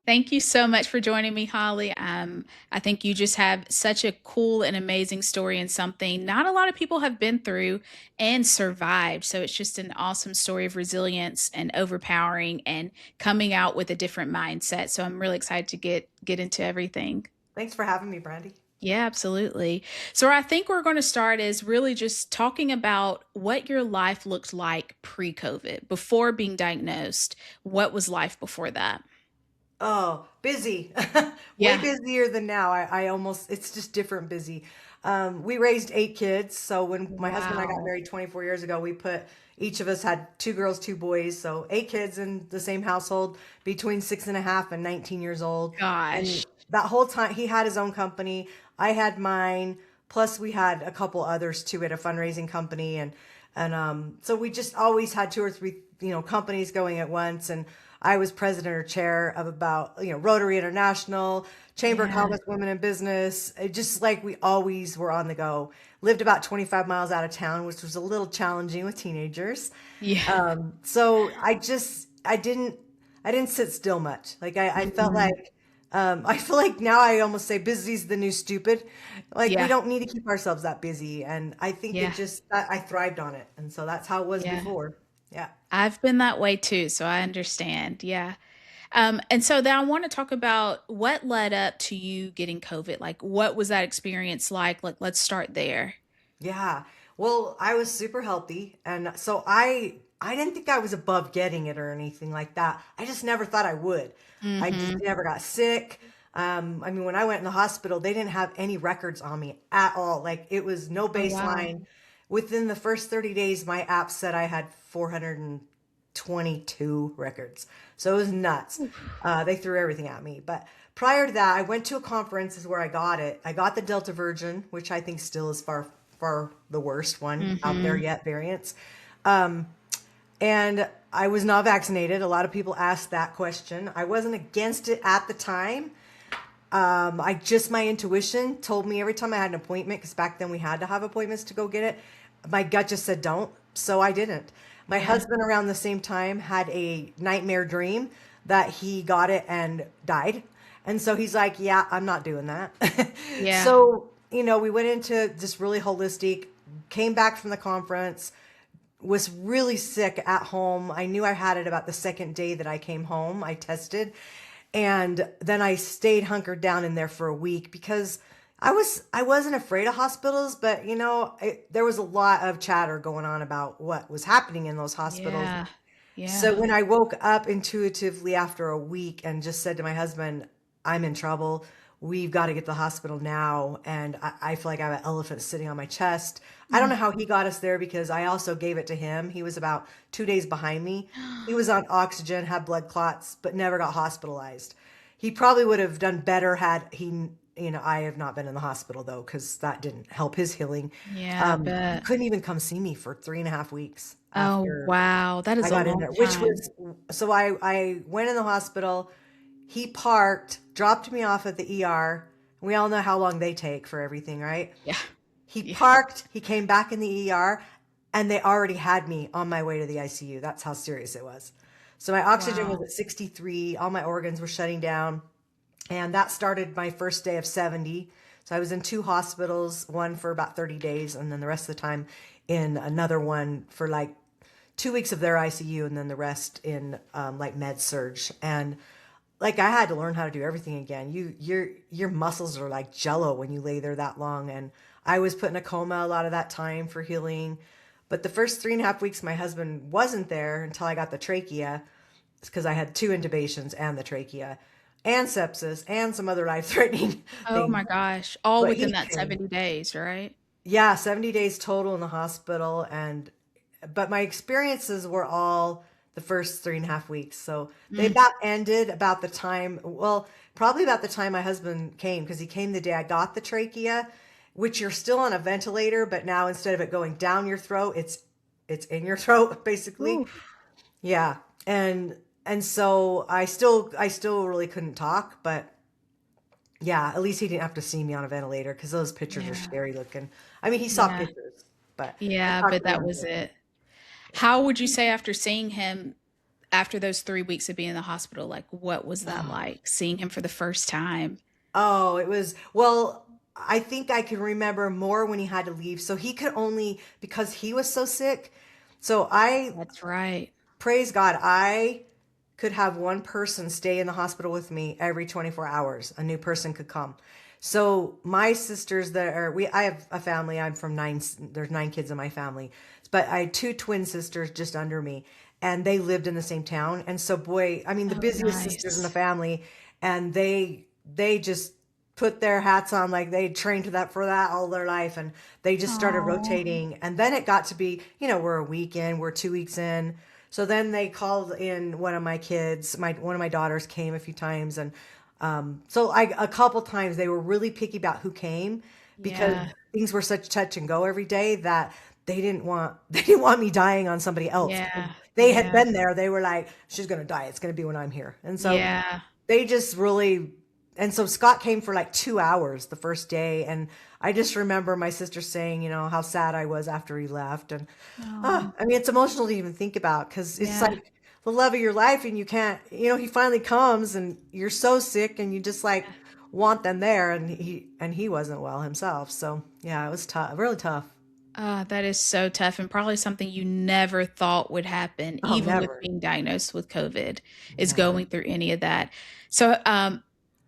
Thank you so much for joining me, Holly. I think you just have such a cool and amazing story and something not a lot of people have been through and survived. So it's just an awesome story of resilience and overpowering and coming out with a different mindset. So I'm really excited to get into everything. Thanks for having me, Brandi. Yeah, absolutely. So I think we're going to start is really just talking about what your life looked like pre-COVID, before being diagnosed. What was life before that? Oh, busy. Way Yeah. busier than now. I almost, it's just different busy. We raised 8 kids. So when my husband and I got Wow. married 24 years ago, we put each of us had 2 girls, 2 boys. So 8 kids in the same household between 6.5 and 19 years old. And Gosh. that whole time he had his own company. I had mine. Plus we had a couple others too at a fundraising company. And so we just always had two or three, companies going at once. And I was president or chair of about, Rotary International, Chamber of Yeah. Commerce, Women in Business. It just like we always were on the go. Lived about 25 miles out of town, which was a little challenging with teenagers. Yeah. So I didn't sit still much. Like I felt Mhm. like, I feel like now I almost say busy's the new stupid. Like we Yeah. don't need to keep ourselves that busy. And I think Yeah. I thrived on it. And so that's how it was Yeah. before. Yeah. I've been that way too, so I understand. Yeah. And so then I want to talk about what led up to you getting COVID. Like, what was that experience like? Like, let's start there. Yeah. Well, I was super healthy, and so I didn't think I was above getting it or anything like that. I just never thought I would. I just Mm-hmm. never got sick. I mean, when I went in the hospital, they didn't have any records on me at all. Like it was no Oh, wow. baseline. Within the first 30 days, my app said I had 422 records. So it was nuts. They threw everything at me. But prior to that, I went to a conference is where I got it. I got the Delta version, which I think still is far the worst one out there Mm-hmm. yet, variants. And I was not vaccinated. A lot of people asked that question. I wasn't against it at the time. My intuition told me every time I had an appointment, because back then we had to have appointments to go get it, my gut just said don't. So I didn't. My Yeah. husband, around the same time, had a nightmare dream that he got it and died. And so he's like, yeah, I'm not doing that. Yeah. So, we went into just really holistic, came back from the conference, was really sick at home. I knew I had it about the second day that I came home. I tested. And then I stayed hunkered down in there for a week because I wasn't afraid of hospitals, but there was a lot of chatter going on about what was happening in those hospitals. Yeah. So Yeah. when I woke up intuitively after a week and just said to my husband, I'm in trouble. We've got to get to the hospital now. And I feel like I have an elephant sitting on my chest. I don't know how he got us there because I also gave it to him. He was about 2 days behind me. He was on oxygen, had blood clots, but never got hospitalized. He probably would have done better had he, I have not been in the hospital though, because that didn't help his healing. Yeah, I He bet. couldn't even come see me for 3.5 weeks Oh, after wow. That I is a got in long there, which time. was so I went in the hospital. He parked, dropped me off at the ER. We all know how long they take for everything, right? Yeah. He Yeah. parked, he came back in the ER, and they already had me on my way to the ICU. That's how serious it was. So my oxygen was Wow. at 63, all my organs were shutting down, and that started my first day of 70. So I was in two hospitals, one for about 30 days, and then the rest of the time in another one for like 2 weeks of their ICU, and then the rest in like med surge. And like I had to learn how to do everything again. Your muscles are like jello when you lay there that long. And I was put in a coma a lot of that time for healing. But the first 3.5 weeks, my husband wasn't there until I got the trachea, because I had two intubations and the trachea, and sepsis and some other life threatening Oh things. my gosh. All But within he that came. 70 days, right? Yeah, 70 days total in the hospital. And but my experiences were all the first 3.5 weeks. So they Mm. about ended about the time, well, probably about the time my husband came, because he came the day I got the trachea, which you're still on a ventilator, but now instead of it going down your throat, it's in your throat basically. Oof. Yeah. And so I still really couldn't talk, but yeah, at least he didn't have to see me on a ventilator, because those pictures are Yeah. scary looking. I mean, he saw Yeah. pictures, but I Yeah, talked but to that him. was it. How would you say after seeing him after those 3 weeks of being in the hospital, like, what was that like, seeing him for the first time? Oh, it was, well, I think I can remember more when he had to leave. So he could only, because he was so sick. So I, That's right. praise God, I could have one person stay in the hospital with me every 24 hours. A new person could come. So my sisters that are, I have a family. I'm from nine, there's 9 kids in my family, but I had 2 twin sisters just under me and they lived in the same town. And so boy, I mean, the Oh, busiest sisters in the nice. family, and they just put their hats on like they trained to that for that all their life. And they just started Oh, rotating. And then it got to be, we're a week in, we're 2 weeks in. So then they called in one of my kids. One of my daughters came a few times, and so a couple times they were really picky about who came because yeah, things were such touch and go every day that they didn't want me dying on somebody else. yeah, They had yeah, been there. They were like, she's gonna die. It's gonna be when I'm here. And so yeah. they just really, and so Scott came for like 2 hours the first day, and I just remember my sister saying, how sad I was after he left. And Oh, I mean, it's emotional to even think about because it's yeah, like the love of your life, and you can't, he finally comes, and you're so sick, and you just like yeah. want them there, and he wasn't well himself. So yeah, it was tough, really tough. That is so tough and probably something you never thought would happen, Oh, even with never, being diagnosed with COVID, is never. going through any of that. So,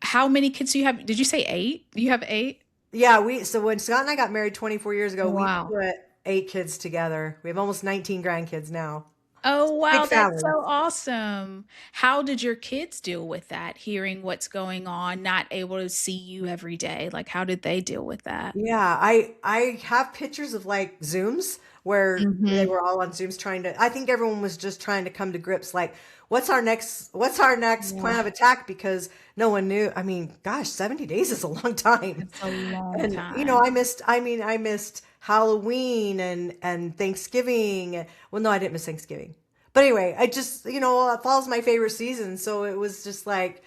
how many kids do you have? Did you say 8? You have 8? Yeah, so when Scott and I got married 24 years ago, we Wow. put 8 kids together. We have almost 19 grandkids now. Oh, Big wow, that's family. so awesome. How did your kids deal with that, hearing what's going on, not able to see you every day? Like, how did they deal with that? Yeah, I have pictures of like Zooms where they Mhm. were all on Zooms trying to, I think everyone was just trying to come to grips like what's our next Yeah, plan of attack, because no one knew. I mean, gosh, 70 days is a long time. it's a long And time. I missed Halloween and Thanksgiving. Well, no, I didn't miss Thanksgiving. But anyway, I just, fall's my favorite season, so it was just like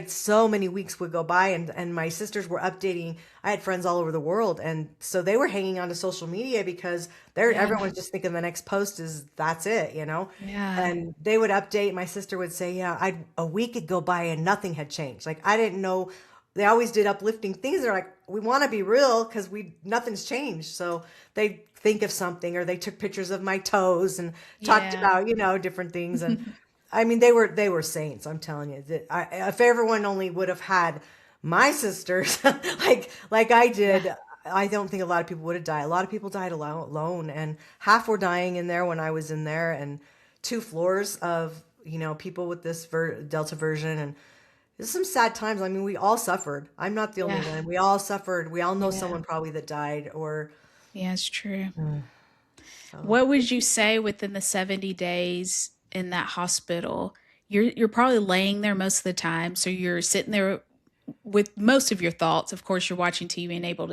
so many weeks would go by, and my sisters were updating. I had friends all over the world, and so they were hanging on to social media because Yeah, everyone's just thinking the next post is that's it. yeah, And they would update. My sister would say, "Yeah, a week would go by and nothing had changed. Like I didn't know." They always did uplifting things. They're like, "We want to be real because we nothing's changed." So they think of something, or they took pictures of my toes and talked yeah. about different things. And I mean, they were saints. I'm telling you that if everyone only would have had my sisters like I Yeah, did, I don't think a lot of people would have died. A lot of people died alone, and half were dying in there when I was in there, and 2 floors of people with this Delta version, and there's some sad times. I mean, we all suffered. I'm not the only yeah, one. We all suffered. We all know yeah, someone probably that died, or yeah, it's true. so. What would you say within the 70 days in that hospital? You're probably laying there most of the time, so you're sitting there with most of your thoughts. Of course, you're watching TV and able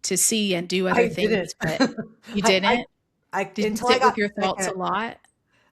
to see and do other I didn't. things, but you I, I didn't? I Did you until I sit with got your sick. thoughts a lot?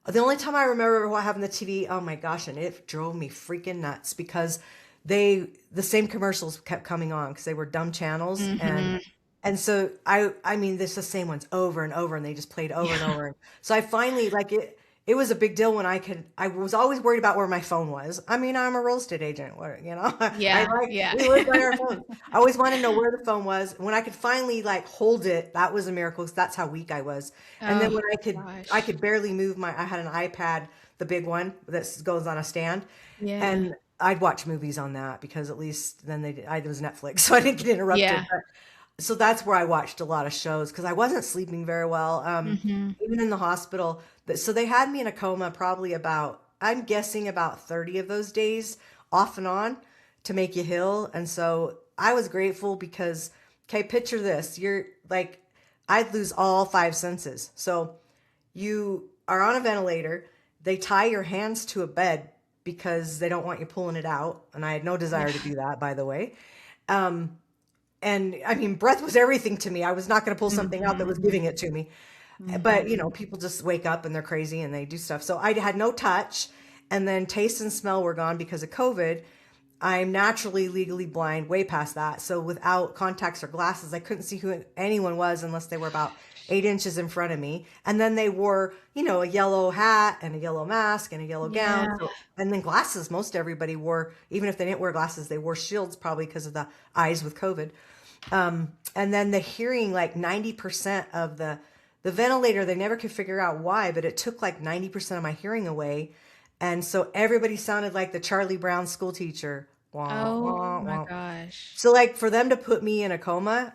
The only time I remember what happened on the TV, oh my gosh, and it drove me freaking nuts because the same commercials kept coming on because they were dumb channels, and Mhm. so I mean this the same ones over and over, and they just played over and Yeah. over. And so I finally like it was a big deal when I was always worried about where my phone was. I mean, I'm a real estate agent. I Yeah, like yeah. we live by our phones. I always wanted to know where the phone was. When I could finally like hold it, that was a miracle because that's how weak I was. And then Oh, when I gosh. could barely move I had an iPad, the big one that goes on a stand, Yeah. and I'd watch movies on that because at least then it was Netflix, so I didn't get interrupted. Yeah. But so that's where I watched a lot of shows because I wasn't sleeping very well. Mhm. Even in the hospital. So they had me in a coma probably about, I'm guessing about 30 of those days off and on to make you heal. And so I was grateful because, okay, picture this. You're like, I'd lose all 5 senses. So you are on a ventilator. They tie your hands to a bed because they don't want you pulling it out. And I had no desire to Yeah. do that, by the way. Um, and I mean, breath was everything to me. I was not going to pull something out that was Mhm. giving it to me. But Mhm. people just wake up and they're crazy and they do stuff. So I had no touch, and then taste and smell were gone because of COVID. I'm naturally legally blind, way past that. So without contacts or glasses, I couldn't see who anyone was unless they were about 8 inches in front of me. And then they wore, a yellow hat and a yellow mask and a yellow gown. Yeah. So, and then glasses. Most everybody wore, even if they didn't wear glasses, they wore shields probably because of the eyes with COVID. And then the hearing, like 90% of the ventilator, they never could figure out why, but it took like 90% of my hearing away. And so everybody sounded like the Charlie Brown school teacher. Wah, Oh wah, my wah. gosh. So like for them to put me in a coma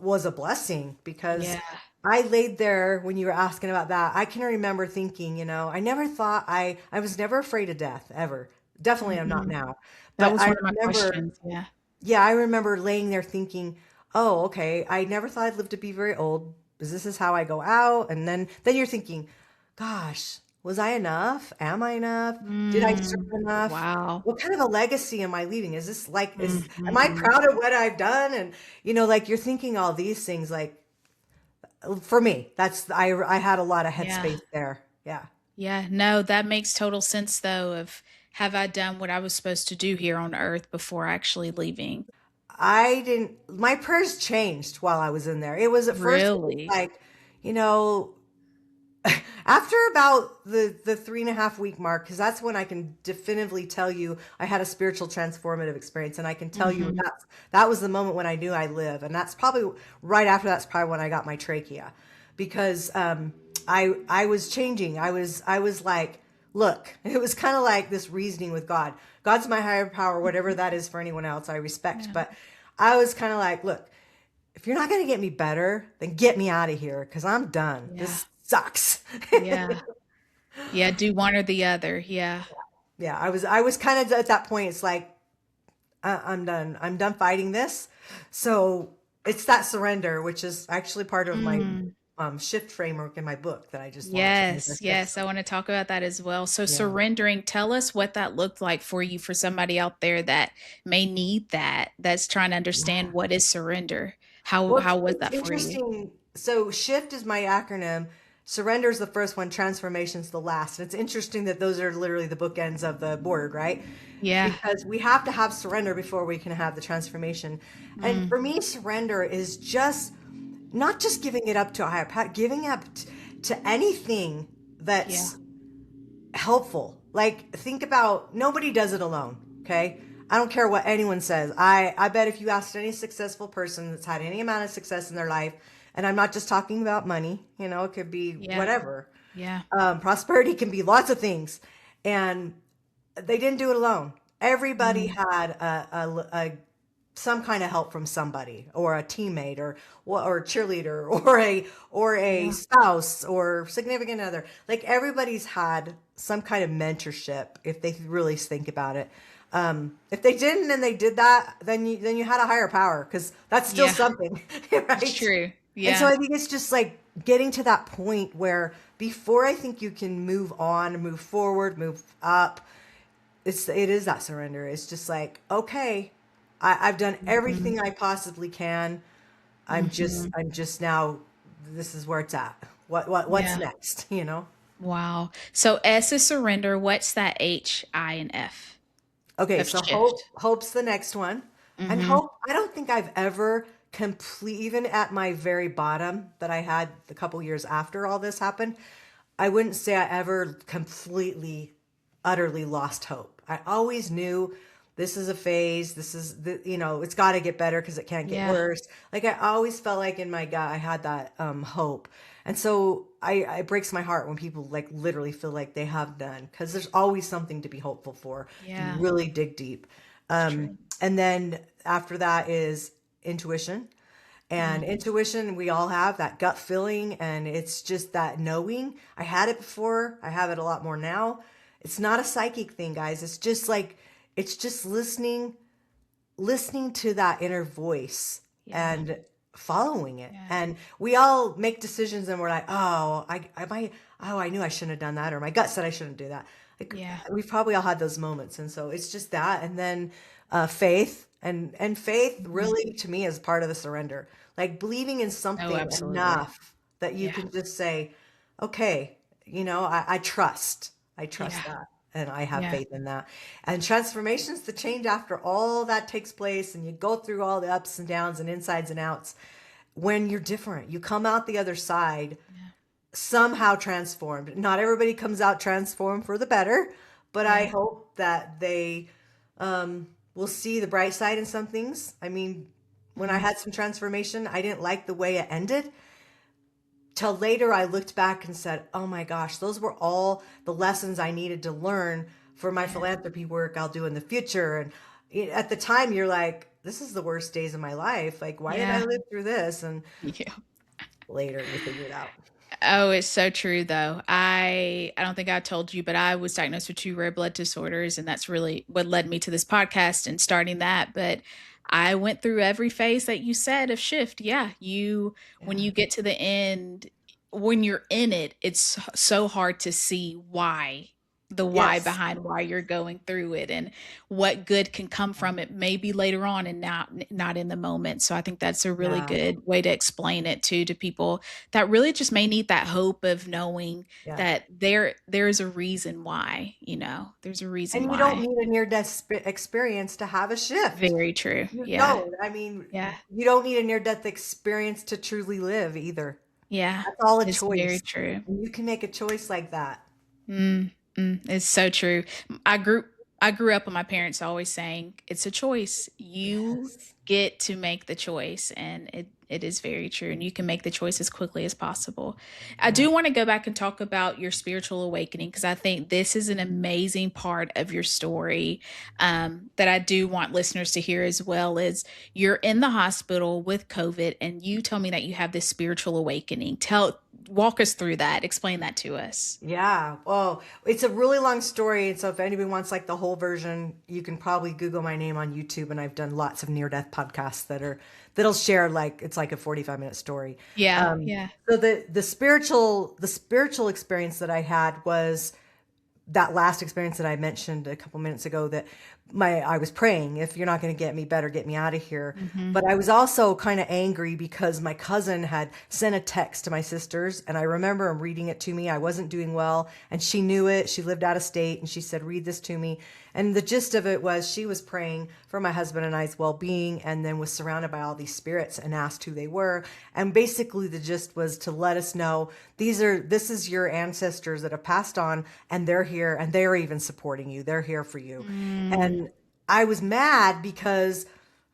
was a blessing because Yeah. I laid there when you were asking about that. I can remember thinking, I never thought I was never afraid of death ever. Definitely I'm not Mhm. now. That But was I one of my remember, questions. Yeah. yeah, I remember laying there thinking, oh, okay, I never thought I'd live to be very old. Is this is how I go out? And then you're thinking, gosh, was I enough? Am I enough? Did I Mm. serve enough? Wow. What kind of a legacy am I leaving? Is this like am I Mhm. proud of what I've done? And like you're thinking all these things like for me, that's I had a lot of Yeah. headspace there. Yeah. Yeah. No, that makes total sense though of have I done what I was supposed to do here on earth before actually leaving? I didn't my prayers changed while I was in there. It was at first it was Really? like, you know, after about the 3.5 week mark, because that's when I can definitively tell you I had a spiritual transformative experience, and I can tell you Mhm. that was the moment when I knew I live, and that's probably right after that's probably when I got my trachea, because I was changing. I was like, look, it was kind of like this reasoning with God. God's my higher power, whatever that is for anyone else, I respect, Yeah. but I was kind of like, look, if you're not going to get me better, then get me out of here because I'm done. Yeah. This sucks. Yeah. Yeah, do one or the other. Yeah. Yeah, I was kind of at that point. It's like I'm done. I'm done fighting this. So it's that surrender, which is actually part of my Mm. shift framework in my book that I just launched. Yes, yes, I wanna talk about that as well. So Yeah. surrendering, tell us what that looked like for you, for somebody out there that may need that, that's trying to understand what is surrender. Well, How was it's that for you? interesting. So shift is my acronym. Surrender is the first one. Transformation's the last. And it's interesting that those are literally the bookends of the board, right? Yeah. Because we have to have surrender before we can have the transformation. And Mm. for me, surrender is just not just giving it up to a higher power, giving up to anything Yeah. that's helpful. Like think about nobody does it alone, okay? I don't care what anyone says. I bet if you asked any successful person that's had any amount of success in their life, and I'm not just talking about money, it could be Yeah. whatever. Yeah. Prosperity can be lots of things, and they didn't do it alone. Everybody Mm. had some kind of help from somebody or a teammate or a cheerleader or a Yeah. spouse or significant other. Like everybody's had some kind of mentorship if they really think about it. If they didn't and they did that, then you had a higher power because that's still Yeah. something, It's right? true. And so Yeah. I think it's just like getting to that point where before I think you can move on, move forward, move up, it is that surrender. It's just like, okay, I've done Mhm. everything I possibly can. I'm just Mhm. I'm just now this is where it's at. What's Yeah. next, Wow. So S is surrender, what's that H, I, and F Okay, of so hope shift? hope's the next one. And Mhm. hope, I don't think I've ever complete even at my very bottom that I had a couple years after all this happened, I wouldn't say I ever completely utterly lost hope. I always knew this is a phase. This is it's got to get better because it can't get Yeah. worse. Like I always felt like in my gut I had that hope. And so it breaks my heart when people like literally feel like they have none because there's always something to be hopeful for if you Yeah. really dig deep. It's true. And then after that is intuition. And Mm. intuition, we all have that gut feeling, and it's just that knowing. I had it before, I have it a lot more now. It's not a psychic thing, guys. It's just like, it's just listening to that inner voice Yeah. and following it. Yeah. And we all make decisions and we're like, oh, I knew I shouldn't have done that, or my gut said I shouldn't do that. Like Yeah. we've probably all had those moments. And so it's just that. And then faith and faith Mhm. really to me is part of the surrender. Like believing in Oh, something absolutely. enough that you Yeah. can just say, okay, I trust. I Yeah. trust that. And I have Yeah. faith in that. And transformations, the change after all that takes place and you go through all the ups and downs and insides and outs. when you're different. You come out the other side Yeah. somehow transformed. Not everybody comes out transformed for the better, but I Yeah. hope that they will see the bright side in some things. I mean, when I Mhm. had some transformation, I didn't like the way it ended. Till later, I looked back and said, oh my gosh, those were all the lessons I needed to learn for my Yeah. philanthropy work I'll do in the future. And at the time, you're like, this is the worst days of my life. Like, why did I Yeah. live through this? And Yeah. later, you figure it out. Oh, it's so true though. I don't think I told you, but I was diagnosed with two rare blood disorders, and that's really what led me to this podcast and starting that. But I went through every phase that you said of shift. Yeah, you when Yeah. you get to the end, when you're in it, it's so hard to see the why Yes. behind why you're going through it and what good can come from it maybe later on and not in the moment. So I think that's a really Yeah. good way to explain it to people that really just may need that hope of knowing Yeah. that there is a reason why, there's a reason And you don't why. need a near-death experience to have a shift. Very true. You Yeah. don't. I mean, Yeah. you don't need a near-death experience to truly live either. Yeah. That's all a It's very choice. true. And you can make a choice like that. It's so true. I grew I grew up with my parents always saying, "It's a choice. You Yes. get to make the choice," and it is very true. And you can make the choice as quickly as possible. I Yeah. do want to go back and talk about your spiritual awakening because I think this is an amazing part of your story that I do want listeners to hear as well. Is you're in the hospital with COVID, and you tell me that you have this spiritual awakening. Walk us through that. Explain that to us. Yeah. Well, it's a really long story. And so if anybody wants like the whole version, you can probably Google my name on YouTube. And I've done lots of near-death podcasts that'll share like it's like a 45-minute story. Yeah, Um, yeah. so the spiritual experience that I had was that last experience that I mentioned a couple minutes ago, that I was praying, if you're not going to get me, better get me out of here. Mhm. But I was also kind of angry because my cousin had sent a text to my sisters, and I remember him reading it to me. I wasn't doing well, and she knew it. She lived out of state, and she said, read this to me. And the gist of it was she was praying for my husband and I's well-being, and then was surrounded by all these spirits and asked who they were. And basically the gist was to let us know this is your ancestors that have passed on, and they're here, and they're even supporting you. They're here for you. Mm. And I was mad because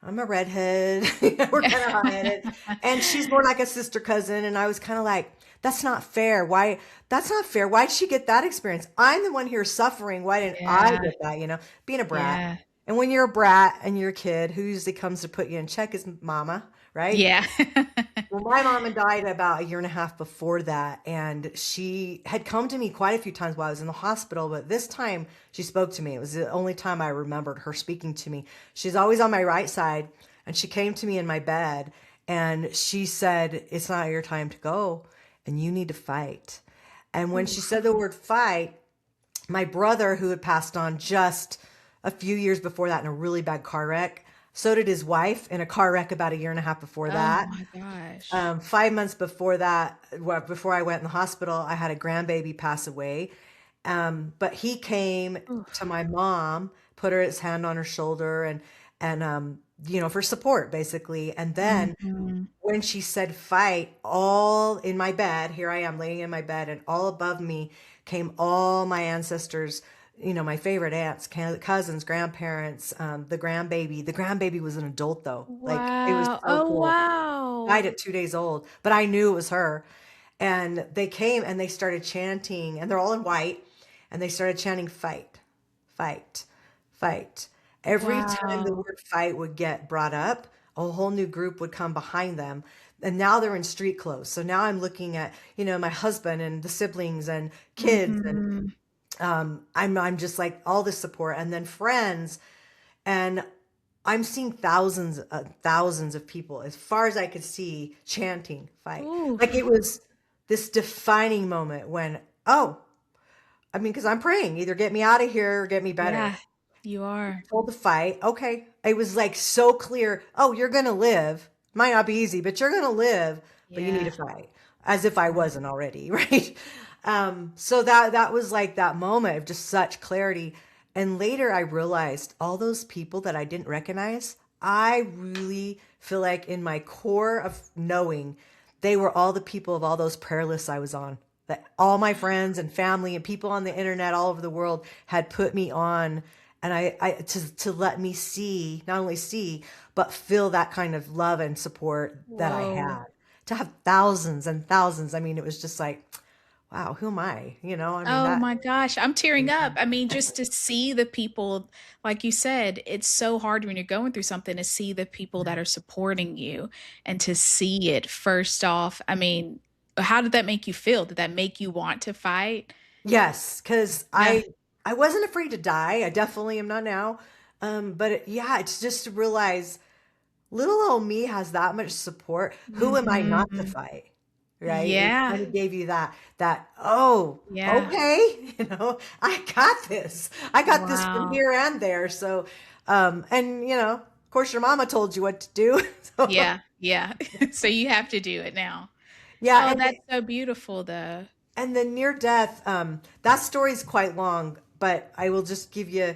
I'm a redhead. We're kind of high-headed. And she's more like a sister cousin. And I was kind of like, that's not fair. Why? That's not fair. Why'd she get that experience? I'm the one here suffering. Why didn't I Yeah, get that? Being a brat. yeah, And when you're a brat and you're a kid, who usually comes to put you in check is mama, right? yeah. Well, my mom had died about a year and a half before that, and she had come to me quite a few times while I was in the hospital, but this time she spoke to me. It was the only time I remembered her speaking to me. She's always on my right side, and she came to me in my bed, and she said, it's not your time to go, and you need to fight. And when she Ooh. said the word fight, my brother, who had passed on just a few years before that in a really bad car wreck, so did his wife in a car wreck about a year and a half before Oh that. my gosh. 5 months before that, well, before I went in the hospital, I had a grandbaby pass away. But he came to Oof. my mom, put his hand on her shoulder, and for support basically. And then Mhm. when she said fight, all in my bed, here I am laying in my bed, and all above me came all my ancestors, my favorite aunts, cousins, grandparents, the grandbaby. The grandbaby was an adult though. Like, it was Wow. so Oh, cool. Died wow. at 2 days old, but I knew it was her. And they came and they started chanting, and they're all in white, and they started chanting, fight, fight, fight. Every time the Wow. word fight would get brought up, a whole new group would come behind them. And now they're in street clothes. So now I'm looking at, my husband and the siblings and kids, and Mhm. I'm just like all this support, and then friends, and I'm seeing thousands of people as far as I could see chanting fight. Like, it Oof. was this defining moment when, oh, I mean, because I'm praying, either get me out of here or get me better. Yeah, you are. Told to fight. Okay. It was like so clear. Oh, you're going to live. Might not be easy, but you're going to live, but you need to Yeah. fight, as if I wasn't already. Right. So that was like that moment of just such clarity. And later I realized all those people that I didn't recognize, I really feel like in my core of knowing, they were all the people of all those prayer lists I was on. That all my friends and family and people on the internet all over the world had put me on, and to let me see, not only see, but feel that kind of love and support that I Whoa. had. To have thousands and thousands, I mean, it was just like, wow, who am I? I mean Oh that. my gosh, I'm tearing up. I mean, just to see the people, like you said, it's so hard when you're going through something to see the people that are supporting you and to see it first off. I mean, how did that make you feel? Did that make you want to fight? Yes, because Yeah. I wasn't afraid to die. I definitely am not now. Yeah, it's just to realize little old me has that much support. Who am I not to Mhm. fight? Right? It Yeah. kind of gave you that, oh, Yeah. okay, I got this. I got this from Wow. here and there. So, and of course your mama told you what to do. So, Yeah. Yeah. So you have to do it now. yeah, Oh, that's so beautiful though. and the near death, that story is quite long, but I will just give you.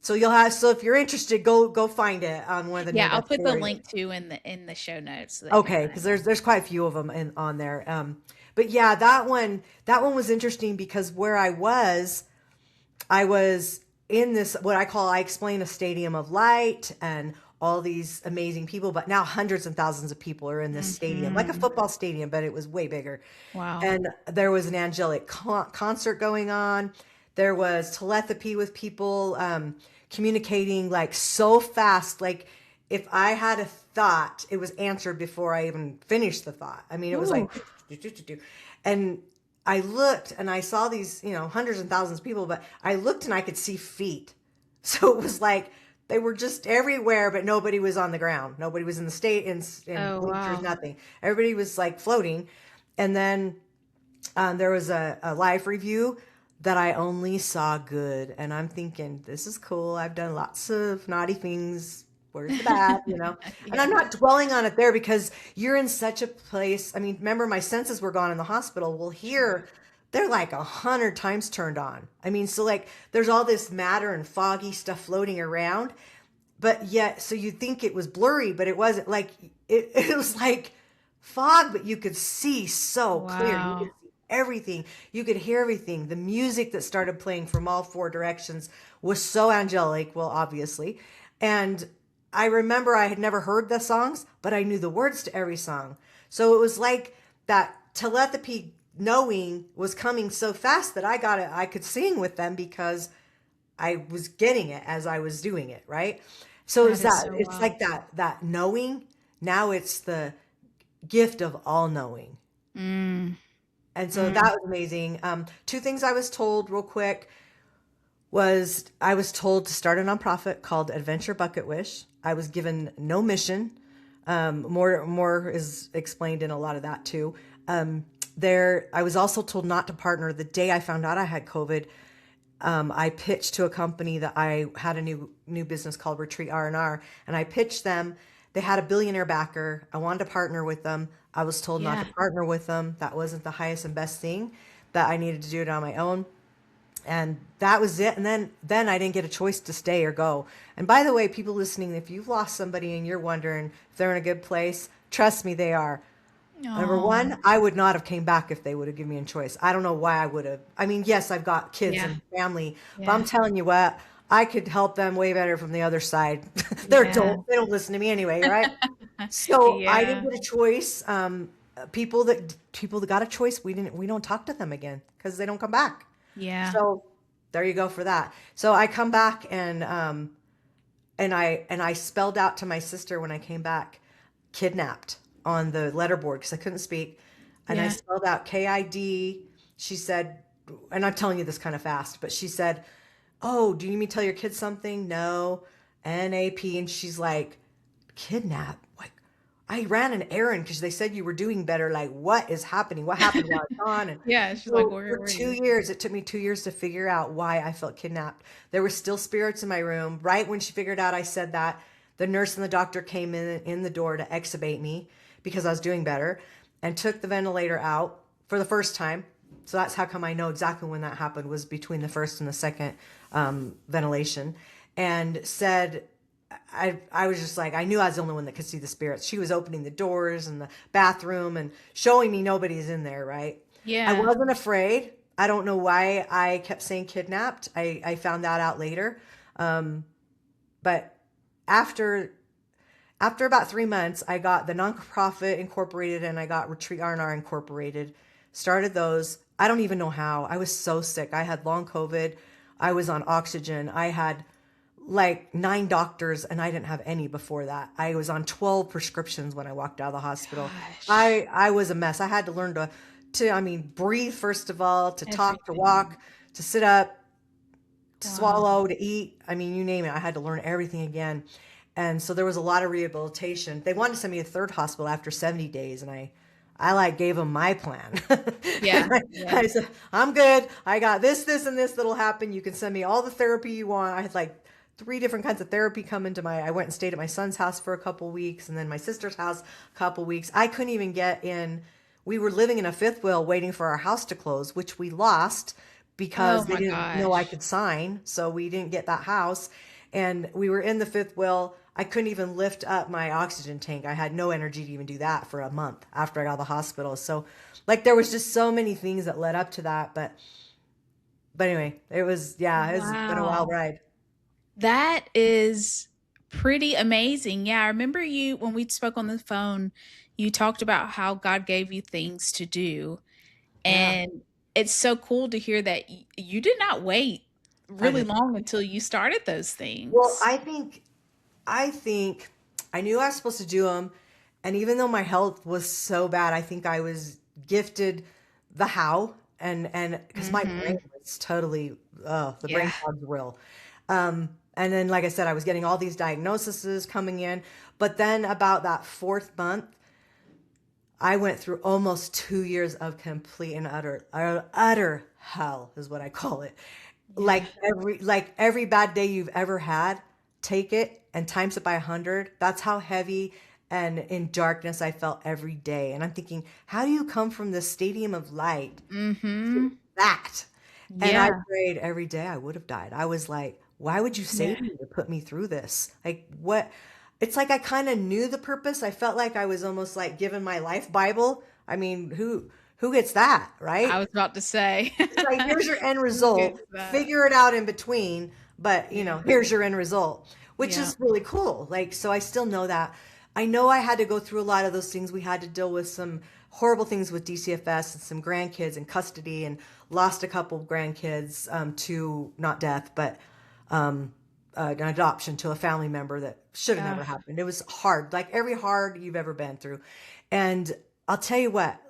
So if you're interested, go find it on one of the near Yeah, I'll death put the stories. link to in the show notes so they can Okay, find because it. there's quite a few of them on there. But yeah, that one was interesting because where I was in this, what I explain a stadium of light and all these amazing people, but now hundreds and thousands of people are in this stadium, like a Mhm. football stadium, but it was way bigger. Wow. And there was an angelic concert going on. There was telepathy with people, communicating like so fast. Like if I had a thought, it was answered before I even finished the thought. I mean, it was Ooh. like, and I looked and I saw these, hundreds and thousands of people, but I looked and I could see feet. So it was like they were just everywhere, but nobody was on the ground. Nobody was in the state in Oh, bleachers, wow. nothing. Everybody was like floating. And then there was a live review that I only saw good. And I'm thinking, this is cool. I've done lots of naughty things. Where's the bad? And I'm Yeah. not dwelling on it there because you're in such a place. I mean, remember, my senses were gone in the hospital. Well, Sure. here, they're like 100 times turned on. I mean, so like there's all this matter and foggy stuff floating around, but yet, so you think it was blurry, but it wasn't. Like it was like fog, but you could see so clear. You could Wow. see everything. You could hear everything. The music that started playing from all four directions was so angelic. Well, obviously. And I remember I had never heard the songs, but I knew the words to every song. So it was like that telepathy knowing was coming so fast that I got it. I could sing with them because I was getting it as I was doing it, right? So That it's is that so it's wild. like that knowing. Now it's the gift of all knowing. Mm. And so that Mm. was amazing. Two things I was told real quick was I was told to start a nonprofit called Adventure Bucket Wish. I was given no mission. More is explained in a lot of that too. I was also told not to partner. The day I found out I had COVID, I pitched to a company that I had a new business called Retreat R&R, and I pitched them. They had a billionaire backer. I wanted to partner with them. I was told not to Yeah. partner with them. That wasn't the highest and best thing. That I needed to do it on my own, and that was it. And then I didn't get a choice to stay or go. And by the way, people listening, if you've lost somebody and you're wondering if they're in a good place, trust me, they are. Number Oh. one, I would not have came back if they would have given me a choice. I don't know why I would have. I mean, yes, I've got kids Yeah. and family, but I'm Yeah. telling you what, I could help them way better from the other side. They're Yeah. adults; they don't listen to me anyway, right? So I didn't Yeah. get a choice. People that got a choice, we don't talk to them again because they don't come back. Yeah. So there you go for that. So I come back and I spelled out to my sister when I came back, kidnapped on the letterboard because I couldn't speak. And I Yeah. spelled out KID. She said, and I'm telling you this kind of fast, but she said, "Oh, do you need me to tell your kids something?" No. NAP. And she's like, "Kidnap? Like, I ran an errand because they said you were doing better. Like, what is happening? What happened while I was gone?" And Yeah, she's like, so "Where for were two you?" years, it took me 2 years to figure out why I felt kidnapped. There were still spirits in my room. Right when she figured out I said that, the nurse and the doctor came in the door to extubate me because I was doing better and took the ventilator out for the first time. So that's how come I know exactly when that happened, was between the first and the second ventilation, and said, I was just like, I knew I was the only one that could see the spirits. She was opening the doors and the bathroom and showing me nobody's in there, right? I Yeah. wasn't afraid. I don't know why I kept saying kidnapped. I found that out later. Um, but after after about 3 months, I got the nonprofit incorporated and I got Retreat R&R incorporated. Started those. I don't even know how. I was so sick. I had long COVID. I was on oxygen. I had like 9 doctors and I didn't have any before that. I was on 12 prescriptions when I walked out of the hospital. Gosh. I was a mess. I had to learn to I mean breathe first of all, to talk, to Everything. walk, to sit up, to Wow. swallow, to eat. I mean, you name it. I had to learn everything again. And so there was a lot of rehabilitation. They wanted to send me to a third hospital after 70 days, and I like gave them my plan. Yeah. Yeah. I said, I'm good. I got this, and this that'll happen. You can send me all the therapy you want. I had like 3 different kinds of therapy come into my, I went and stayed at my son's house for a couple weeks and then my sister's house a couple weeks. I couldn't even get in. We were living in a fifth wheel waiting for our house to close, which we lost Oh because they my didn't know I gosh. could sign. So we didn't get that house. And we were in the fifth wheel. I couldn't even lift up my oxygen tank. I had no energy to even do that for a month after I got out of the hospital. So like there was just so many things that led up to that. But anyway, it was, yeah, it's been a wild Wow. ride. That is pretty amazing. Yeah, I remember you when we spoke on the phone, you talked about how God gave you things to do. Yeah, And it's so cool to hear that you did not wait I really did. long until you started those Well, things. I think I knew I was supposed to do them, and even though my health was so bad, I think I was gifted the how, and because my brain Mhm. was totally, the brain Yeah. fog's real. And then, like I said, I was getting all these diagnoses coming in, but then about that fourth month, I went through almost 2 years of complete and utter hell, is what I call it. Yeah. Like every bad day you've ever had, take it and times it by 100. That's how heavy and in darkness I felt every day. And I'm thinking, how do you come from the stadium of light to Mhm. that? And I Yeah. prayed every day I would have died. I was like, why would you Yeah. save me to put me through this? Like what? It's like I kind of knew the purpose. I felt like I was almost like given my life Bible. I mean, who gets that, I right? was about to say. It's like here's your end Who result. gets that? Figure it out in between, but Yeah. here's your end result, which Yeah. is really cool. Like so I still know that. I know I had to go through a lot of those things. We had to deal with some horrible things with DCFS and some grandkids in custody and lost a couple of grandkids to not death, but an adoption to a family member that should have never Ugh. happened. It was hard, like every hard you've ever been through. And I'll tell you what,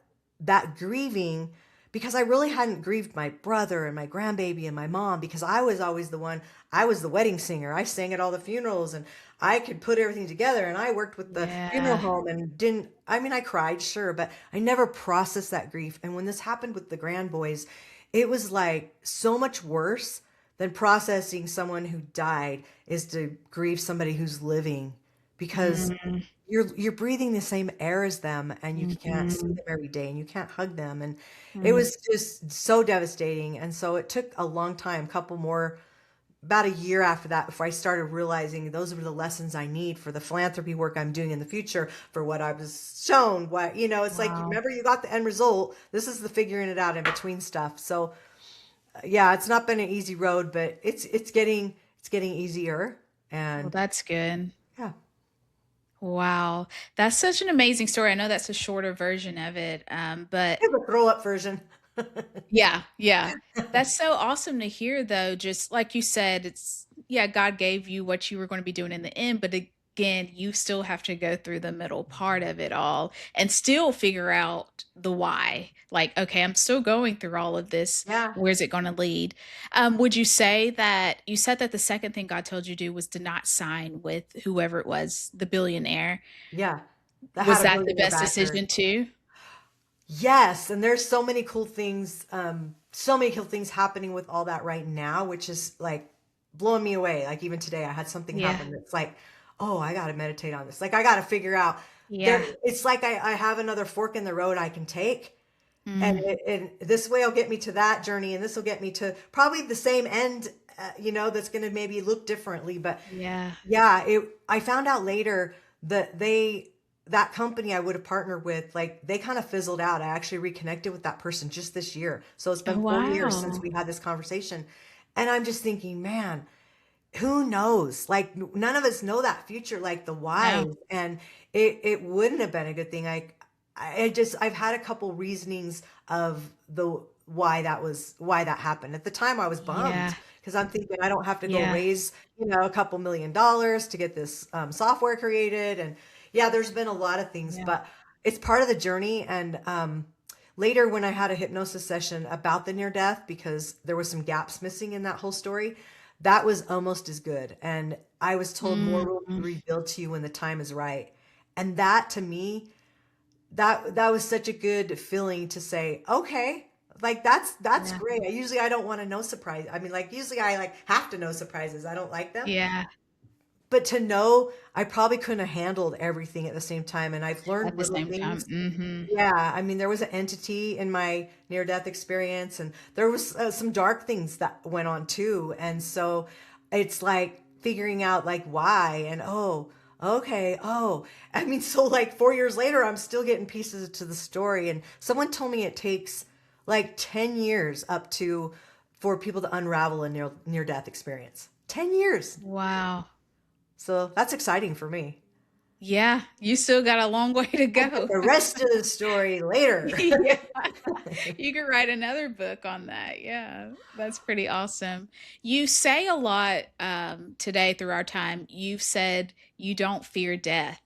that grieving, because I really hadn't grieved my brother and my grandbaby and my mom because I was always the one, I was the wedding singer. I sang at all the funerals and I could put everything together and I worked with the funeral Yeah. home and didn't, I mean, I cried, sure, but I never processed that grief. And when this happened with the grand boys, it was like so much worse than processing someone who died is to grieve somebody who's living because Mm. you're breathing the same air as them and you can't see Mhm. them every day and you can't hug them and it Mm. was just so devastating and so it took a long time couple more about a year after that before I started realizing those were the lessons I need for the philanthropy work I'm doing in the future for what I was shown what it's like Wow. remember you got the end result, this is the figuring it out in between stuff. So yeah, it's not been an easy road, but it's getting easier. Well, And that's good. yeah, Wow. That's such an amazing story. I know that's a shorter version of it, but it's a throw up version. yeah, yeah. That's so awesome to hear though, just like you said, it's yeah, God gave you what you were gonna be doing in the end, but again, you still have to go through the middle part of it all and still figure out the why. Like, okay, I'm still going through all of this. Yeah, Where's it gonna lead? Would you say that you said that the second thing God told you to do was to not sign with whoever it was, the billionaire. yeah. That had Was a that the billionaire best backer. decision too? Yes, and there's so many cool things happening with all that right now, which is like blowing me away. Like even today, I had something Yeah. happen that's like, oh, I got to meditate on this. Like I got to figure out there. Yeah. It's like I have another fork in the road I can take, and Mm. this way will get me to that journey, and this will get me to probably the same end that's going to maybe look differently. But Yeah. yeah, I found out later that that company I would have partnered with, like they kind of fizzled out. I actually reconnected with that person just this year. So it's Oh, been 4 years since wow. we had this conversation. And I'm just thinking, man, who knows? Like none of us know that future, like the No. whys. And it wouldn't have been a good thing. I've had a couple reasonings of the why that happened. At the time I was bummed Yeah. because I'm thinking I don't have to go Yeah. raise, a couple $1 million to get this software created. And yeah, there's been a lot of things, Yeah. but it's part of the journey. And later when I had a hypnosis session about the near death, because there was some gaps missing in that whole story, that was almost as good. And I was told more will be Mm. revealed to you when the time is right. And that to me, that was such a good feeling to say, okay, like that's Yeah. great. I don't want to know surprise. I mean, like usually I like have to know surprises. I don't like them. Yeah. But to know I probably couldn't have handled everything at the same time. And I've At learned the little same time. things. Mhm. Yeah, I mean, there was an entity in my near death experience, and there was some dark things that went on too. And so it's like figuring out like why and oh, okay, oh. I mean, so like 4 years later, I'm still getting pieces to the story. And someone told me it takes like 10 years up to for people to unravel a near death experience. 10 years. Wow. So that's exciting for me. Yeah, you still got a long way to We'll get go. the rest of the story later. Yeah. You could write another book on that. Yeah, that's pretty awesome. You say a lot, today through our time, you've said you don't fear death.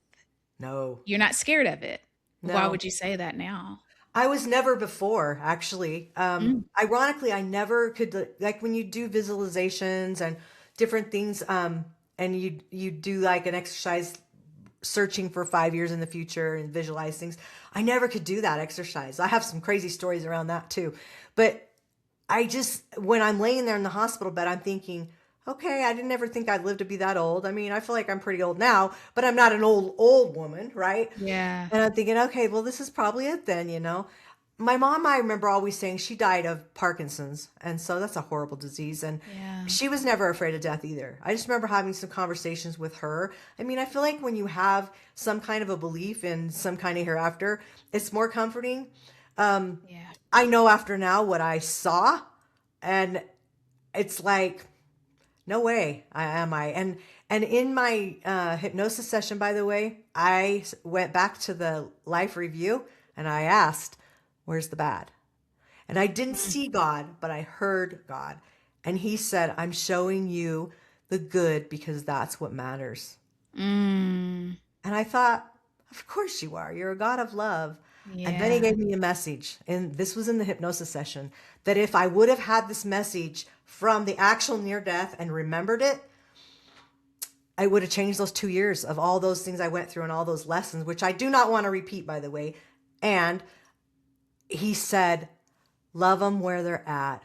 No, You're not scared of it. Why no. would you say that now? I was never before, actually. Mm, Ironically, I never could like when you do visualizations and different things, and you do like an exercise searching for 5 years in the future and visualize things. I never could do that exercise. I have some crazy stories around that too. But I just, when I'm laying there in the hospital bed, I'm thinking, okay, I didn't ever think I'd live to be that old. I mean, I feel like I'm pretty old now, but I'm not an old woman, right? yeah, And I'm thinking, okay, well, this is probably it then. My mom, I remember always saying she died of Parkinson's. And so that's a horrible disease. And yeah, she was never afraid of death either. I just remember having some conversations with her. I mean, I feel like when you have some kind of a belief in some kind of hereafter, it's more comforting. yeah, I know after now what I saw, and it's like, no way, am I? And in my hypnosis session, by the way, I went back to the life review and I asked, "Where's the bad?" And I didn't mm, see God, but I heard God, and He said, "I'm showing you the good because that's what matters." mm, And I thought, of course you are. You're a God of love. And then he yeah, gave me a message, and this was in the hypnosis session, that if I would have had this message from the actual near death and remembered it, I would have changed those 2 years of all those things I went through and all those lessons, which I do not want to repeat, by the way. And he said, love them where they're at.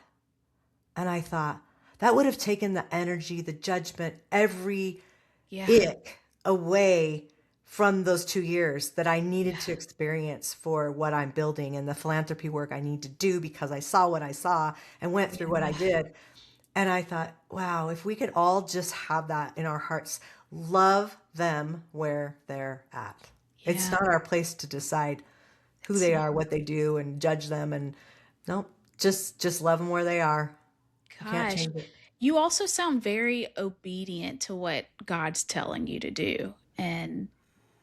And I thought, that would have taken the energy, the judgment, every yeah, ick away from those 2 years that I needed yeah, to experience for what I'm building and the philanthropy work I need to do because I saw what I saw and went through what I yeah, did. And I thought, wow, if we could all just have that in our hearts, love them where they're at. It's yeah. not our place to decide who It's they not. are, what they do, and judge them. And no, just love them where they are. You can't Gosh, change it. you also sound very obedient to what God's telling you to do, and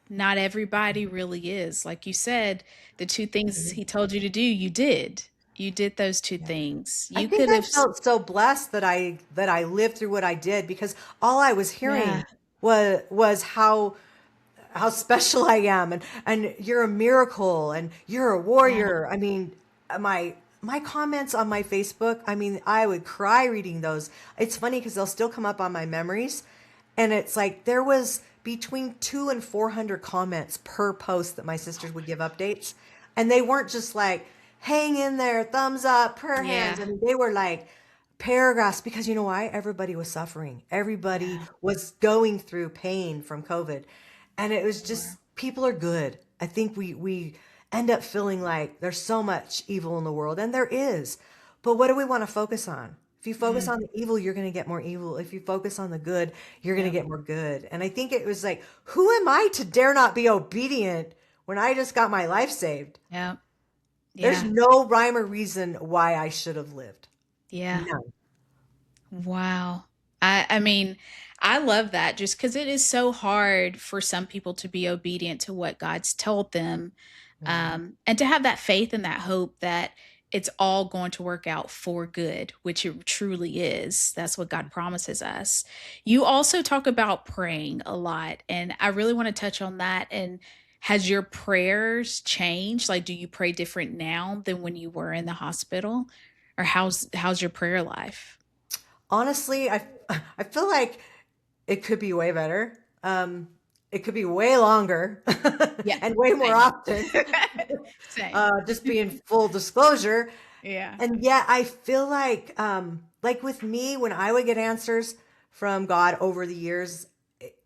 not everybody really is. Like you said, the 2 things he told you to do, you did. You did those 2 Yeah. things. I You think could I have s felt so blessed that I lived through what I did because all I was yeah, hearing was how special I am and you're a miracle and you're a yeah, warrior. I mean, my comments on my Facebook, I mean, I would cry reading those. It's funny because they'll still come up on my memories, and it's like there was between 2 and 400 comments per post that my sisters would give updates, and they weren't just like hang in there, thumbs up, prayer hands. yeah, I mean, they were like paragraphs because you know why? Everybody was suffering. Everybody yeah, was going through pain from COVID. And it was sure. just people are good. I think we end up feeling like there's so much evil in the world, and there is. But what do we want to focus on? If you focus Mm, on the evil, you're going to get more evil. If you focus on the good, you're going to yep, get more good. And I think it was like, who am I to dare not be obedient when I just got my life saved? yep, There's yeah, no rhyme or reason why I should have lived. yeah. None. Wow. I mean, I love that just because it is so hard for some people to be obedient to what God's told them, Yeah. and to have that faith and that hope that it's all going to work out for good, which it truly is. That's what God promises us. You also talk about praying a lot, and I really want to touch on that. And has your prayers changed? Like, do you pray different now than when you were in the hospital? Or how's your prayer life? Honestly, I feel like it could be way better. It could be way longer Yeah, and way more same. often. Same. Just being full disclosure. Yeah. And yet I feel like with me, when I would get answers from God over the years,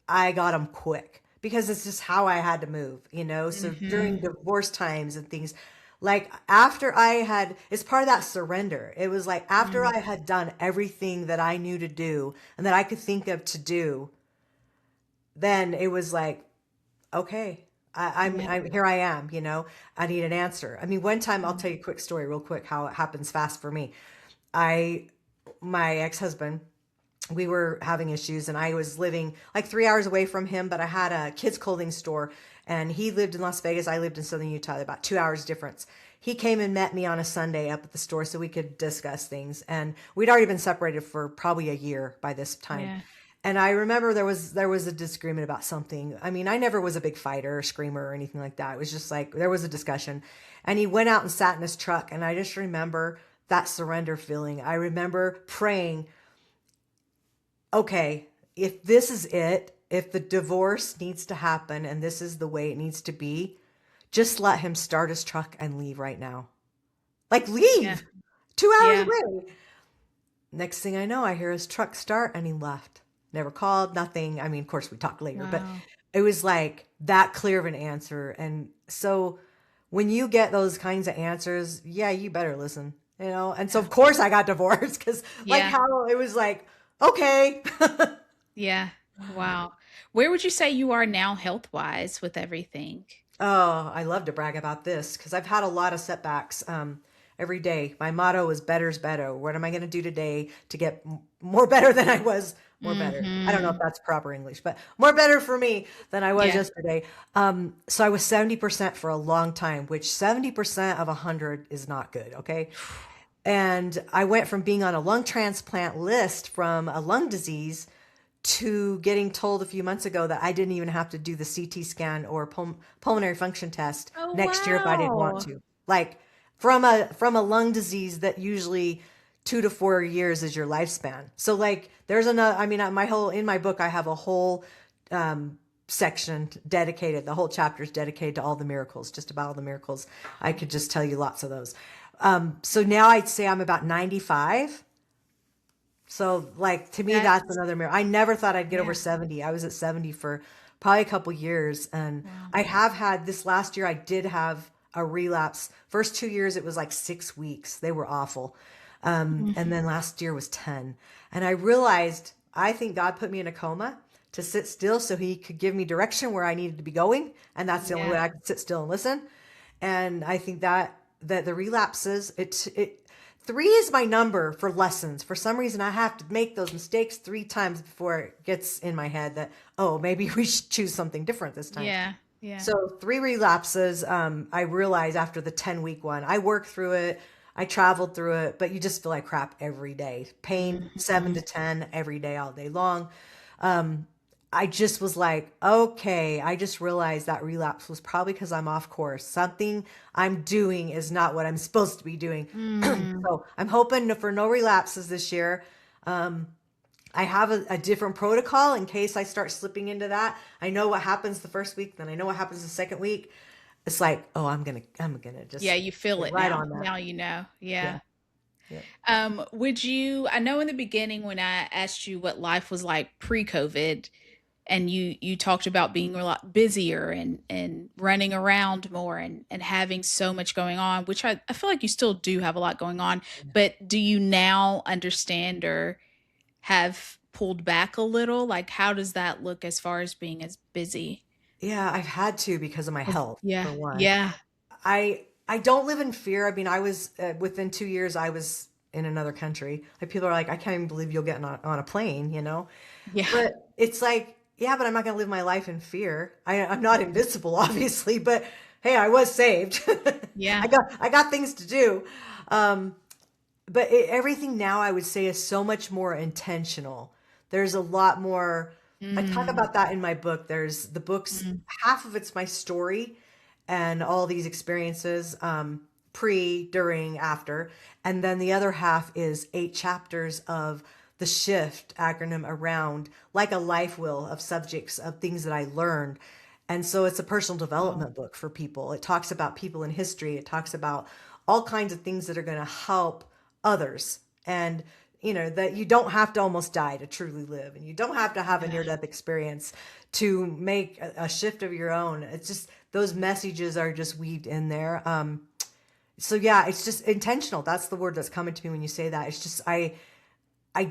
I got them quick because it's just how I had to move, you know? So during Mhm. divorce times and things, like after I had, it's part of that surrender. It was like after Mm, I had done everything that I knew to do and that I could think of to do, then it was like, okay, yeah. I'm here I am, you know, I need an answer. I mean, one time I'll Mm. tell you a quick story real quick, how it happens fast for me. I, my ex-husband, we were having issues and I was living like 3 hours away from him, but I had a kids clothing store and he lived in Las Vegas. I lived in Southern Utah, about 2 hours difference. He came and met me on a Sunday up at the store so we could discuss things. And we'd already been separated for probably a year by this time. Yeah. And I remember there was a disagreement about something. I mean, I never was a big fighter or screamer or anything like that. It was just like there was a discussion. And he went out and sat in his truck and I just remember that surrender feeling. I remember praying, okay, if this is it, if the divorce needs to happen and this is the way it needs to be, just let him start his truck and leave right now. Like, Yeah. leave 2 hours Yeah. away. Next thing I know, I hear his truck start and he left. Never called, nothing. I mean, of course, we talked later, but Wow. it was like that clear of an answer. And so when you get those kinds of answers, yeah, you better listen, you know? And so, Yeah. of course, I got divorced because, like, Yeah. how it was like, okay. Yeah. Wow. Where would you say you are now health-wise with everything? Oh, I love to brag about this because I've had a lot of setbacks every day. My motto is better's better. What am I going to do today to get more better than I was? More better. I don't know if Mhm. that's proper English, but more better for me than I was Yeah. yesterday. So I was 70% for a long time, which 70% of 100 is not good. Okay. And I went from being on a lung transplant list from a lung disease to getting told a few months ago that I didn't even have to do the CT scan or pulmonary function test Oh, next year if I didn't want wow. to. Like from a lung disease that usually 2 to 4 years is your lifespan. So like there's another. I mean, my whole in my book I have a whole section dedicated. The whole chapter is dedicated to all the miracles, just about all the miracles. I could just tell you lots of those. So now I'd say I'm about 95. So, like, to me, that's That's another miracle. I never thought I'd get over yeah. 70. I was at 70 for probably a couple years. And Wow. I have had this last year, I did have a relapse. First 2 years, it was like 6 weeks. They were awful. And Mhm. then last year was 10. And I realized I think God put me in a coma to sit still so he could give me direction where I needed to be going. And that's the only way Yeah. I could sit still and listen. And I think that the relapses, it 3 is my number for lessons. For some reason, I have to make those mistakes 3 times before it gets in my head that, oh, maybe we should choose something different this time. Yeah. Yeah. So 3 relapses. I realized after the 10-week one, I worked through it. I traveled through it, but you just feel like crap every day. Pain, seven Mhm. to 10 every day, all day long. I just was like, okay, I just realized that relapse was probably because I'm off course. Something I'm doing is not what I'm supposed to be doing. Mm. So I'm hoping for no relapses this year. I have a different protocol in case I start slipping into that. I know what happens the first week, then I know what happens the second week. It's like, oh, I'm gonna Yeah, just you feel get it right now. on that. Now you know. Yeah, Yeah. yeah. Would you I know in the beginning when I asked you what life was like pre-COVID, and you talked about being a lot busier and running around more and having so much going on, which I feel like you still do have a lot going on. But do you now understand or have pulled back a little? Like, how does that look as far as being as busy? Yeah, I've had to because of my health, Yeah, for one. yeah, I don't live in fear. I mean, I was within 2 years, I was in another country. Like people are like, I can't even believe you'll get on a plane, you know? yeah, But it's like, yeah, but I'm not going to live my life in fear. I'm not invincible, obviously, but hey, I was saved. yeah. I got things to do. Um, but everything now I would say is so much more intentional. There's a lot more. I talk Mm, about that in my book. There's the books, mm. half of it's my story and all these experiences, pre, during, after. And then the other half is 8 chapters of the shift acronym around like a life wheel of subjects of things that I learned. And so it's a personal Wow. development book for people. It talks about people in history. It talks about all kinds of things that are going to help others. And, that you don't have to almost die to truly live. And you don't have to have a Yeah, near death experience to make a shift of your own. It's just those messages are just weaved in there. So yeah, it's just intentional. That's the word that's coming to me when you say that. It's just I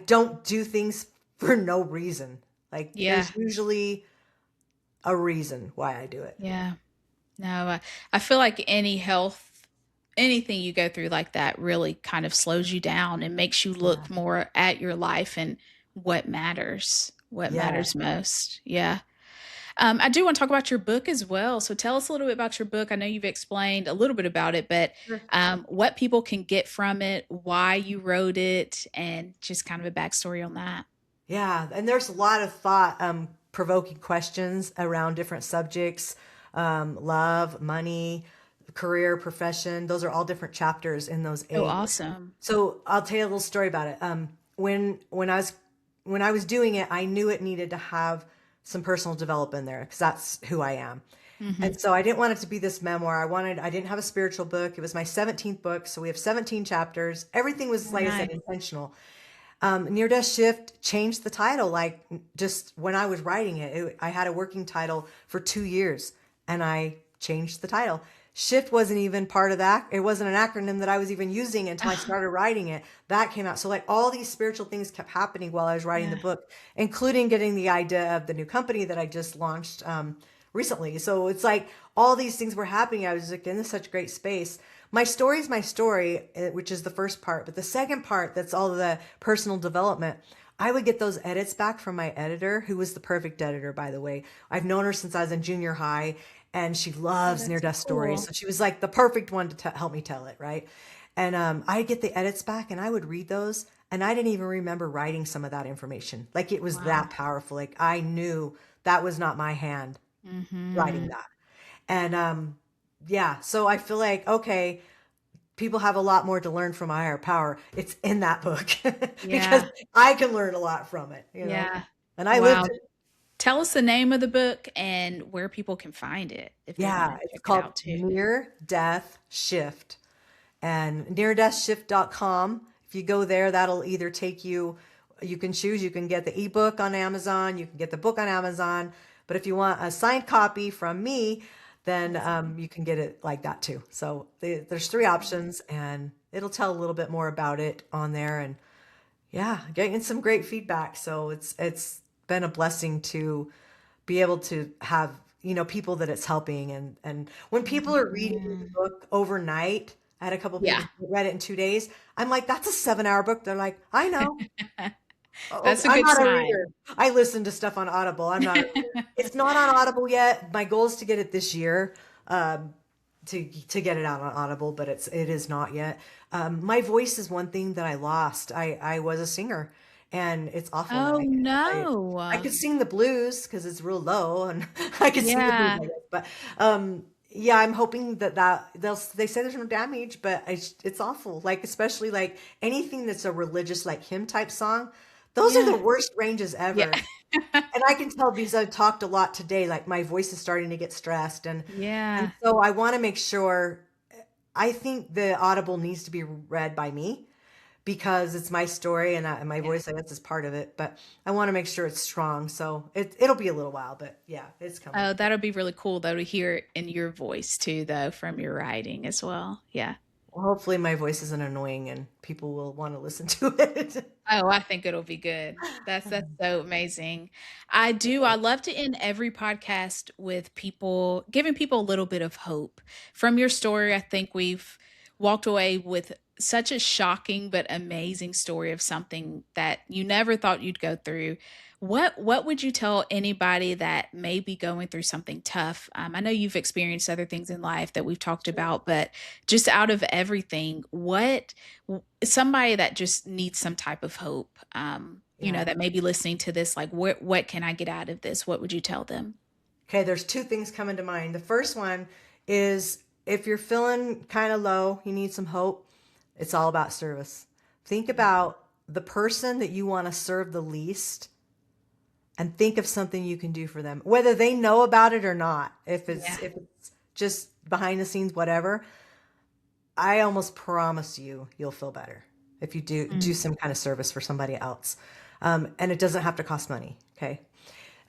don't do things for no reason. Like yeah, there's usually a reason why I do it. yeah. No, I feel like anything you go through like that really kind of slows you down and makes you Yeah. look more at your life and what Yes. matters most. Yeah. I do want to talk about your book as well. So tell us a little bit about your book. I know you've explained a little bit about it, but Sure. what people can get from it, why you wrote it, and just kind of a backstory on that. Yeah, and there's a lot of thought provoking questions around different subjects, love, money, career, profession. Those are all different chapters in those Oh, eight. awesome. So I'll tell you a little story about it. When I was doing it, I knew it needed to have some personal development there because that's who I am. Hmm. And so I didn't want it to be this memoir. I didn't have a spiritual book. It was my 17th book. So we have 17 chapters. Everything was, Oh, like I nice. said, intentional. Near Death Shift changed the title. Like just when I was writing I had a working title for 2 years and I changed the title. Shift wasn't even part of that. It wasn't an acronym that I was even using until I started writing it. That came out. So like all these spiritual things kept happening while I was writing the Yeah. book, including getting the idea of the new company that I just launched recently. So it's like all these things were happening. I was like in this such great space. My story is my story, which is the first part. But the second part, that's all the personal development. I would get those edits back from my editor, who was the perfect editor, by the way. I've known her since I was in junior high, and she Oh, loves near that's death stories. cool. So she was like the perfect one to help me tell it, right? And I'd get the edits back, and I would read those, and I didn't even remember writing some of that information. Like it was Wow. that powerful. Like I knew that was not my hand writing Hmm. that. And yeah, so I feel like, okay, people have a lot more to learn from a higher power. It's in that book because Yeah. I can learn a lot from it. Yeah. And I lived Wow. it. Tell us the name of the book and where people can find it if they want Yeah, to it's check it called out too. Near Death Shift and neardeathshift.com. If you go there, that'll either take you, you can choose, you can get the ebook on Amazon, you can get the book on Amazon. But if you want a signed copy from me, then Awesome. you can get it like that too. So there's three options, and it'll tell a little bit more about it on there. And yeah, getting some great feedback. So it's been a blessing to be able to have, people that it's helping. And when people are reading the Mhm. book overnight, I had a couple people Yeah. that read it in 2 days. I'm like, that's a 7 hour book. They're like, I know. Oh, That's a I'm good not a sign. reader. I listen to stuff on Audible. I'm not a reader. It's not on Audible yet. My goal is to get it this year. To get it out on Audible, but it is not yet. My voice is one thing that I lost. I was a singer, and it's awful now. Oh, I no. could sing the blues because it's real low, and I could sing the blues, Yeah. I guess. But yeah, I'm hoping that they say there's no damage, but it's awful. Like especially like anything that's a religious like hymn type song, those are Yeah. the worst ranges Yeah. ever. And I can tell because I've talked a lot today, like my voice is starting to get stressed, and Yeah. so I want to make sure. I think the Audible needs to be read by me because it's my story and my Yeah. voice, I guess, is part of it. But I want to make sure it's strong. So it'll be a little while, but yeah, it's coming. Oh, that'll be really cool though to hear it in your voice too, though, from your writing as well. Yeah. Well, hopefully my voice isn't annoying and people will want to listen to it. Oh, I think it'll be good. That's so amazing. I love to end every podcast with people giving people a little bit of hope. From your story, I think we've walked away with such a shocking but amazing story of something that you never thought you'd go through. What would you tell anybody that may be going through something tough? I know you've experienced other things in life that we've talked about, but just out of everything, somebody that just needs some type of hope, Yeah. that may be listening to this, like, what can I get out of this? What would you tell them? Okay, there's two things coming to mind. The first one is if you're feeling kind of low, you need some hope, it's all about service. Think about the person that you want to serve the least and think of something you can do for them, whether they know about it or not. Yeah. If it's just behind the scenes, whatever, I almost promise you'll feel better if you do Mm. some kind of service for somebody else. And it doesn't have to cost money. Okay.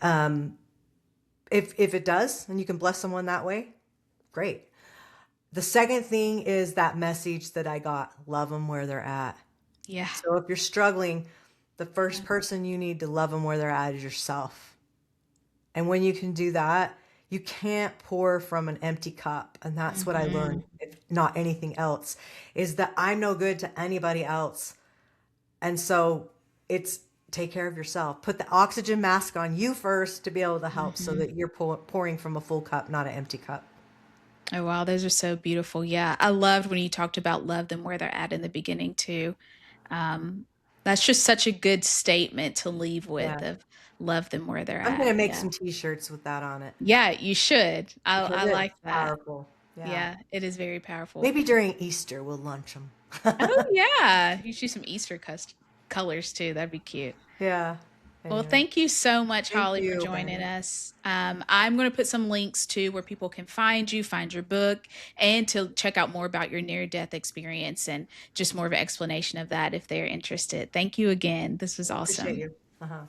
Um, if it does and you can bless someone that way, great. The second thing is that message that I got, love them where they're at. Yeah. So if you're struggling, the first person you need to love them where they're at is yourself. And when you can do that, you can't pour from an empty cup. And that's what I Mhm. learned, if not anything else, is that I'm no good to anybody else. And so it's take care of yourself. Put the oxygen mask on you first to be able to help so Mhm. that you're pouring from a full cup, not an empty cup. Oh, wow, those are so beautiful. Yeah, I loved when you talked about love them where they're at in the beginning too. Um, that's just such a good statement to leave with Yeah. of love them where they're I'm going at. to make Yeah. some t-shirts with that on it Yeah, you should. because I like it's that. powerful. Yeah. Yeah, it is very powerful. Maybe during Easter we'll lunch them. Oh, yeah. You should do some Easter colors too. That'd be cute. Yeah. Well, Anyway, thank you so much, thank Holly, for you, joining Brandi. us. I'm going to put some links to where people can find you, find your book, and to check out more about your near death experience and just more of an explanation of that if they're interested. Thank you again. This was Appreciate awesome. you. Uh-huh.